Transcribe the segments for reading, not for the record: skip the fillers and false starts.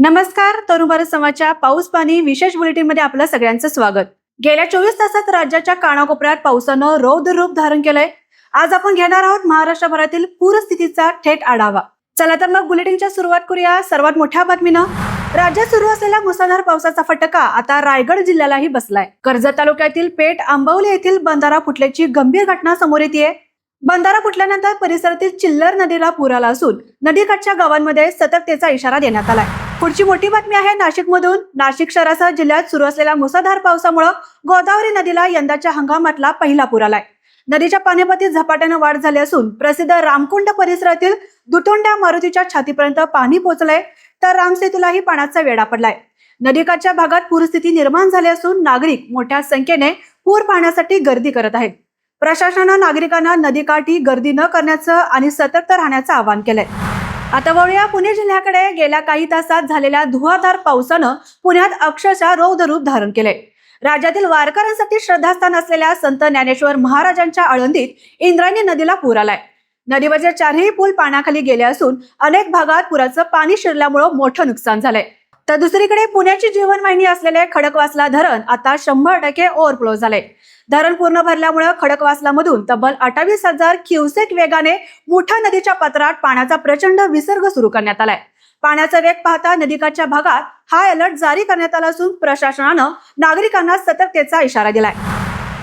नमस्कार. तरुण भारत समाजच्या पाऊस पाणी विशेष बुलेटिन मध्ये आपलं सगळ्यांचं स्वागत. गेल्या 24 तासात राज्याच्या कानाकोपऱ्यात पावसानं रौद्र रूप धारण केलंय. आज आपण घेणार आहोत महाराष्ट्रभरातील पूरस्थितीचा थेट आढावा. चला तर मग बुलेटिनच्या सुरुवात करूया सर्वात मोठ्या बातमीनं. राज्यात सुरू असलेल्या मुसळधार पावसाचा फटका आता रायगड जिल्ह्यालाही बसलाय. कर्जत तालुक्यातील पेठ आंबवली येथील बंधारा फुटल्याची गंभीर घटना समोर येते. बंधारा फुटल्यानंतर परिसरातील चिल्लर नदीला पूर आला असून नदीकाठच्या गावांमध्ये सतर्कतेचा इशारा देण्यात आलाय. पुढची मोठी बातमी आहे नाशिकमधून. नाशिक शहरासह जिल्ह्यात सुरू असलेल्या मुसळधार पावसामुळे गोदावरी नदीला यंदाच्या हंगामातला पहिला पूर आलाय. नदीच्या पाण्यापातळीत झपाट्याने वाढ झाली असून प्रसिद्ध रामकुंड परिसरातील दुतोंड्या मारुतीच्या छातीपर्यंत पाणी पोहोचलंय, तर रामसेतूलाही पाण्याचा वेढा पडलाय. नदीकाठच्या भागात पूरस्थिती निर्माण झाली असून नागरिक मोठ्या संख्येने पूर पाहण्यासाठी गर्दी करत आहेत. प्रशासनानं नागरिकांना नदीकाठी गर्दी न करण्याचं आणि सतर्क राहण्याचं आवाहन केलंय. आता वळूया पुणे जिल्ह्याकडे. गेल्या काही तासात झालेल्या धुवाधार पावसानं पुण्यात अक्षरशः रौद्र रूप धारण केलंय. राज्यातील वारकऱ्यांसाठी श्रद्धास्थान असलेल्या संत ज्ञानेश्वर महाराजांच्या आळंदीत इंद्रायणी नदीला पूर आलाय. नदीवरचे चारही पूल पाण्याखाली गेले असून अनेक भागात पुराचं पाणी शिरल्यामुळे मोठं नुकसान झालंय. तर दुसरीकडे पुण्याची जीवनवाहिनी असलेले खडकवासला धरण आता 100% ओव्हरफ्लो झाले. धरण पूर्ण भरल्यामुळे खडकवासला मधून तब्बल 28,000 क्युसेक वेगाने मुठा नदीच्या पात्रात पाण्याचा प्रचंड विसर्ग सुरू करण्यात आलाय. पाण्याचा वेग पाहता नदीकाठच्या भागात हाय अलर्ट जारी करण्यात आला असून प्रशासनानं नागरिकांना सतर्कतेचा इशारा दिलाय.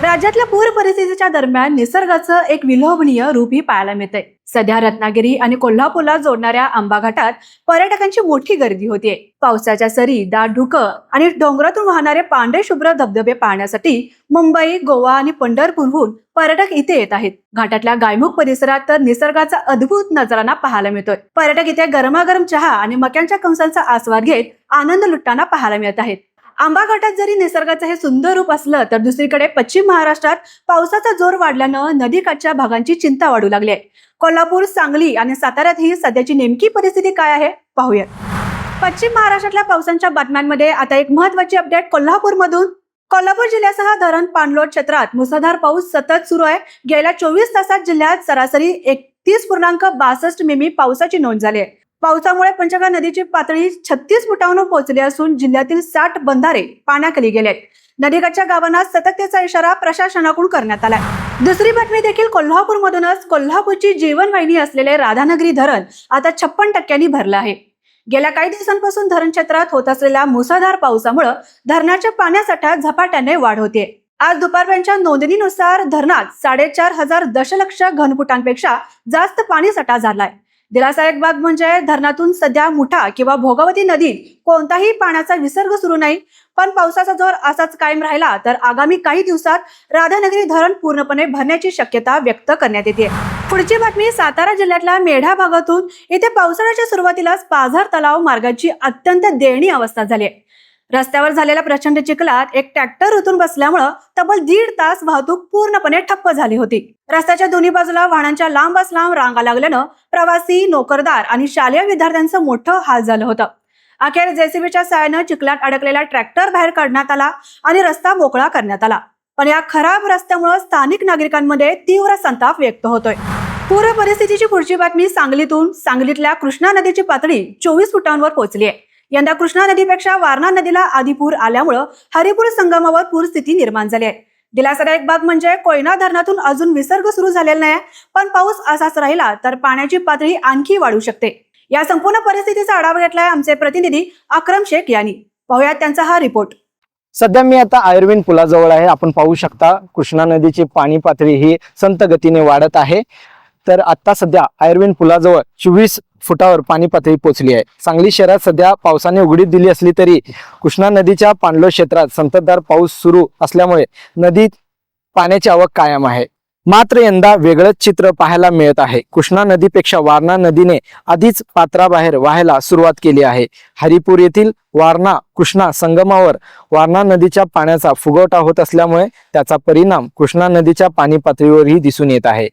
राज्यातल्या पूर परिस्थितीच्या दरम्यान निसर्गाचं एक विलोभनीय रूपही पाहायला मिळतंय. सध्या रत्नागिरी आणि कोल्हापूरला जोडणाऱ्या आंबा घाटात पर्यटकांची मोठी गर्दी होतीये. पावसाच्या सरी, दाट धुकं आणि डोंगरातून वाहणारे पांढरे शुभ्र धबधबे पाहण्यासाठी मुंबई, गोवा आणि पंढरपूरहून पर्यटक इथे येत आहेत. घाटातल्या गायमुख परिसरात तर निसर्गाचा अद्भुत नजारा पाहायला मिळतोय. पर्यटक इथे गरमागरम चहा आणि मक्यांच्या कंसांचा आस्वाद घेत आनंद लुटताना पाहायला मिळत आहेत. आंबा घाटात जरी निसर्गाचं हे सुंदर रूप असलं तर दुसरीकडे पश्चिम महाराष्ट्रात पावसाचा जोर वाढल्यानं नदीकाठच्या भागांची चिंता वाढू लागली आहे. कोल्हापूर, सांगली आणि साताऱ्यात ही सध्याची नेमकी परिस्थिती काय आहे पाहूया. पश्चिम महाराष्ट्रातल्या पावसांच्या बातम्यांमध्ये आता एक महत्वाची अपडेट कोल्हापूरमधून. कोल्हापूर जिल्ह्यासह धरण पाणलोट क्षेत्रात मुसळधार पाऊस सतत सुरू आहे. गेल्या 24 तासात जिल्ह्यात सरासरी 31.62 मिमी पावसाची नोंद झाली आहे. पावसामुळे पंचगंगा नदीची पातळी 36 फुटांवर पोहोचली असून जिल्ह्यातील 60 बंधारे पाण्याखाली गेले. नदीकाठच्या गावांना सतर्कतेचा इशारा प्रशासनाकडून करण्यात आलाय. दुसरी बातमी देखील कोल्हापूरमधूनच. कोल्हापूरची जीवनवाहिनी असलेले राधानगरी धरण आता 56% भरलं आहे. गेल्या काही दिवसांपासून धरण क्षेत्रात होत असलेल्या मुसळधार पावसामुळे धरणाच्या पाण्यासाठ्यात झपाट्याने वाढ होते. आज दुपारपर्यंतच्या नोंदणीनुसार धरणात 4,500 दशलक्ष घनफुटांपेक्षा जास्त पाणीसाठा झालाय. दिलासादायक बाब म्हणजे धरणातून सध्या मुठा किंवा भोगावती नदीत कोणताही पाण्याचा विसर्ग सुरू नाही. पण पावसाचा जोर असाच कायम राहिला तर आगामी काही दिवसात राधानगरी धरण पूर्णपणे भरण्याची शक्यता व्यक्त करण्यात येते. पुढची बातमी सातारा जिल्ह्यातल्या मेढा भागातून. इथे पावसाळ्याच्या सुरुवातीलाच पाझर तलाव मार्गाची अत्यंत दयनीय अवस्था झाली आहे. रस्त्यावर झालेल्या प्रचंड चिखलात एक ट्रॅक्टर उतरून बसल्यामुळे तब्बल 1.5 तास वाहतूक पूर्णपणे ठप्प झाली होती. रस्त्याच्या दोन्ही बाजूला वाहनांच्या लांबच लांब रांगा लागल्यानं प्रवासी, नोकरदार आणि शालेय विद्यार्थ्यांचं मोठं हाल झालं होतं. अखेर जेसीबीच्या सहाय्यानं चिखलात अडकलेला ट्रॅक्टर बाहेर काढण्यात आला आणि रस्ता मोकळा करण्यात आला. पण या खराब रस्त्यामुळे स्थानिक नागरिकांमध्ये तीव्र संताप व्यक्त होतोय. पूर परिस्थितीची पुढची बातमी सांगलीतून. सांगलीतल्या कृष्णा नदीची पातळी 24 फुटांवर पोहोचली आहे. यंदा कृष्णा नदीपेक्षा वारणा नदीला आधी पूर आल्यामुळे हरिपूर संगमावर पूरस्थिती निर्माण झाली आहे. दिलासादायक बाब म्हणजे कोयना धरणातून अजून विसर्ग सुरू झालेला नाही, पण पाऊस असाच राहिला तर पाण्याची पातळी आणखी वाढू शकते. या संपूर्ण परिस्थितीचा आढावा घेतलाय आमचे प्रतिनिधी अक्रम शेख यांनी. पाहूयात त्यांचा हा रिपोर्ट. सध्या मी आता आयर्विन पुलाजवळ आहे. आपण पाहू शकता कृष्णा नदीची पाणी पातळी ही संत गतीने वाढत आहे. तर आता सध्या आयर्विन पुलाजवळ 24 फुटावर पाणी पातळी पोहोचली आहे. सांगली शहरात सध्या पावसाने उघडीप दिली असली तरी कृष्णा नदीच्या पाणलोट क्षेत्रात संततधार पाऊस सुरू असल्यामुळे नदीत पाण्याची आवक कायम आहे. मात्र यंदा वेगळंच चित्र पाहायला मिळत आहे. कृष्णा नदीपेक्षा वारणा नदीने आधीच पात्राबाहेर वाहायला सुरुवात केली आहे. हरिपूर येथील वारणा कृष्णा संगमावर वारणा नदीच्या पाण्याचा फुगवटा होत असल्यामुळे त्याचा परिणाम कृष्णा नदीच्या पाणी पातळीवरही दिसून येत आहे.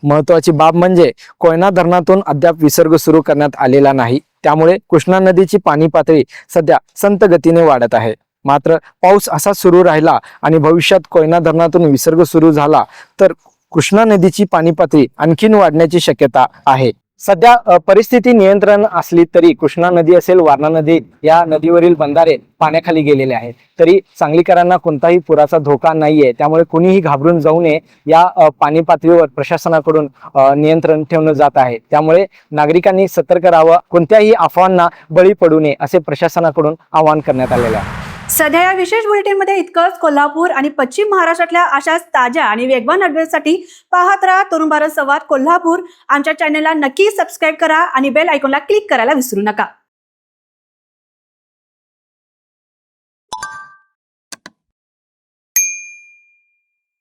महत्वाची बाब म्हणजे कोयना धरणातून अद्याप विसर्ग सुरू करण्यात आलेला नाही. त्यामुळे कृष्णा नदीची पाणी पातळी सध्या संत गतीने वाढत आहे. मात्र पाऊस असा सुरू राहिला आणि भविष्यात कोयना धरणातून विसर्ग सुरू झाला तर कृष्णा नदीची पाणी पातळी आणखीन वाढण्याची शक्यता आहे. सध्या परिस्थिती नियंत्रण असली तरी कृष्णा नदी असेल, वारणा नदी या नदीवरील बंधारे पाण्याखाली गेलेले आहेत. तरी सांगलीकरांना कोणताही पुराचा धोका नाहीये, त्यामुळे कुणीही घाबरून जाऊ नये. या पाणी पातळीवर प्रशासनाकडून नियंत्रण ठेवलं जात आहे. त्यामुळे नागरिकांनी सतर्क राहावं, कोणत्याही अफवांना बळी पडू नये असे प्रशासनाकडून आवाहन करण्यात आलेले आहे. सध्या या विशेष बुलेटिनमध्ये इतकंच. कोल्हापूर आणि पश्चिम महाराष्ट्रातल्या अशाच ताज्या आणि वेगवान अपडेटसाठी पाहत राहा तरुण भारत संवाद कोल्हापूर. आमच्या चॅनलला नक्की सबस्क्राईब करा आणि बेल आयकॉनला क्लिक करायला विसरू नका.